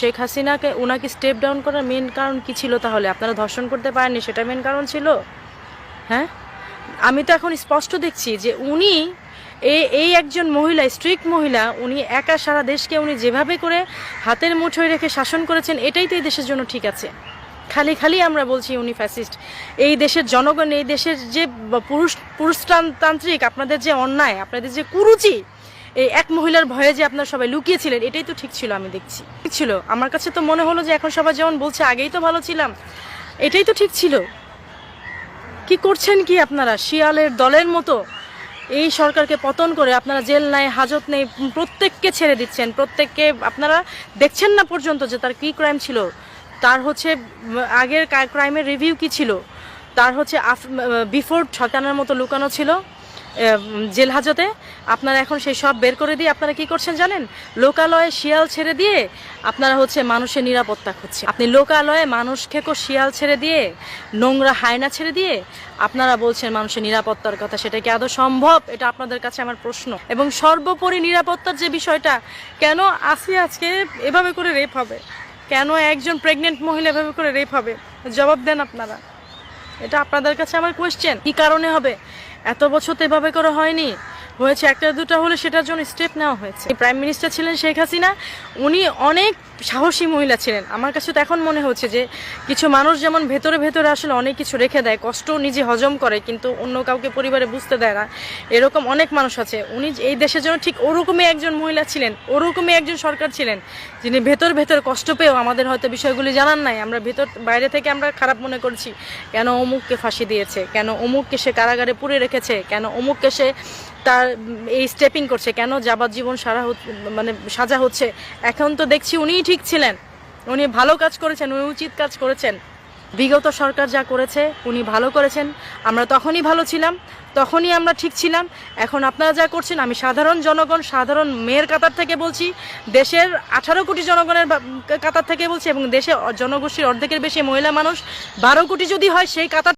শেখ হাসিনাকে ওনাকে step down করার মেন কারণ কি ছিল? তাহলে আপনারা ধর্ষণ করতে পারেননি, সেটা মেন কারণ ছিল? হ্যাঁ, আমি তো এখন স্পষ্ট দেখছি যে উনি এই একজন মহিলা, স্ট্রিক্ট মহিলা, উনি একা সারা দেশকে উনি যেভাবে করে হাতের মুঠোয় রেখে শাসন করেছেন, এটাই তো এই দেশের জন্য ঠিক আছে। খালি খালি আমরা বলছি উনি ফ্যাসিস্ট। এই দেশের জনগণ, এই দেশের যে পুরুষতান্ত্রিক আপনাদের যে অন্যায়, আপনাদের যে কুরুচি, এই এক মহিলার ভয়ে যে আপনারা সবাই লুকিয়েছিলেন, এটাই তো ঠিক ছিল। আমি দেখছি ঠিক ছিল। আমার কাছে তো মনে হলো যে এখন সবাই যেমন বলছে আগেই তো ভালো ছিলাম, এটাই তো ঠিক ছিল। কি করছেন কি আপনারা? শিয়ালের দলের মতো এই সরকারকে পতন করে আপনারা জেল নাই, হাজত নেই, প্রত্যেককে ছেড়ে দিচ্ছেন। প্রত্যেককে আপনারা দেখছেন না পর্যন্ত যে তার কি ক্রাইম ছিল, তার হচ্ছে আগের ক্রাইমের রিভিউ কি ছিল, তার হচ্ছে বিফোর শয়তানের মতো লুকানো ছিল জেল হাজতে। আপনারা এখন সেই সব বের করে দিয়ে আপনারা কি করছেন জানেন? লোকালয়ে শিয়াল ছেড়ে দিয়ে আপনারা হচ্ছে মানুষের নিরাপত্তা খুঁজছেন। আপনি লোকালয়ে মানুষ খেকো শিয়াল ছেড়ে দিয়ে, নোংরা হায়না ছেড়ে দিয়ে আপনারা বলছেন মানুষের নিরাপত্তার কথা। সেটা কি আদৌ সম্ভব? এটা আপনাদের কাছে আমার প্রশ্ন। এবং সর্বোপরি নিরাপত্তার যে বিষয়টা, কেন আসিয়া আজকে এভাবে করে রেপ হবে? কেন একজন প্রেগনেন্ট মহিলা এভাবে করে রেপ হবে? জবাব দেন আপনারা। এটা আপনাদের কাছে আমার কোয়েশ্চেন। কি কারণে হবে? এত বছর তো এভাবে করে হয়নি, হয়েছে একটা দুটা হলে সেটার জন্য স্টেপ নেওয়া হয়েছে। প্রাইম মিনিস্টার ছিলেন শেখ হাসিনা, উনি অনেক সাহসী মহিলা ছিলেন। আমার কাছে তো এখন মনে হচ্ছে যে কিছু মানুষ যেমন ভেতরে ভেতরে আসলে অনেক কিছু রেখে দেয়, কষ্ট নিজে হজম করে কিন্তু অন্য কাউকে পরিবারে বুঝতে দেয় না, এরকম অনেক মানুষ আছে। উনি এই দেশের জন্য ঠিক ওরকমই একজন মহিলা ছিলেন, ওরকমই একজন সরকার ছিলেন, যিনি ভেতর ভেতর কষ্ট পেয়েও আমাদের হয়তো বিষয়গুলি জানান নাই। আমরা ভেতর বাইরে থেকে আমরা খারাপ মনে করছি, কেন অমুককে ফাঁসি দিয়েছে, কেন অমুককে সে কারাগারে পুরে রেখেছে, কেন অমুককে সে তার এই স্টেপিং করছে, কেন যাবজ্জীবন সাজা হচ্ছে। এখন তো দেখছি উনিই ঠিক ছিলেন, উনি ভালো কাজ করেছেন, উনি উচিত কাজ করেছেন। বিগত সরকার যা করেছে উনি ভালো করেছেন, আমরা তখনই ভালো ছিলাম, তখনই আমরা ঠিক ছিলাম। এখন আপনারা যা করছেন, আমি সাধারণ জনগণ, সাধারণ মেয়ের কাতার থেকে বলছি, দেশের 18 কোটি জনগণের কাতার থেকে বলছি, এবং দেশে জনগোষ্ঠীর অর্ধেকের বেশি মহিলা মানুষ, 12 কোটি যদি হয় সেই কাতার